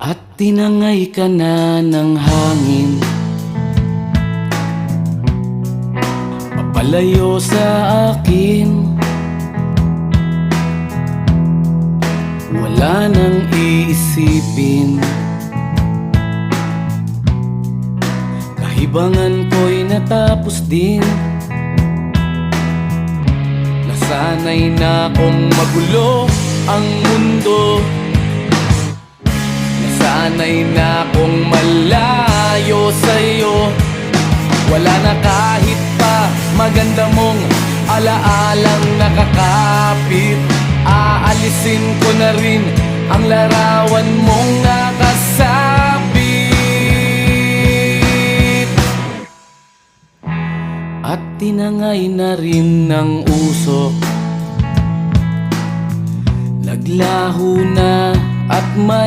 At tinangay ka na ng hangin, papalayo sa akin. Wala nang iisipin, kahibangan ko'y natapos din. Nasanay na kong magulo ang mundo, nasanay na kong malayo sa'yo. Wala na kahit pa maganda mong alaalang nakakapit. Aalisin ko na rin ang larawan mong nakasabit. At tinangay na rin ng usok, naglaho na at may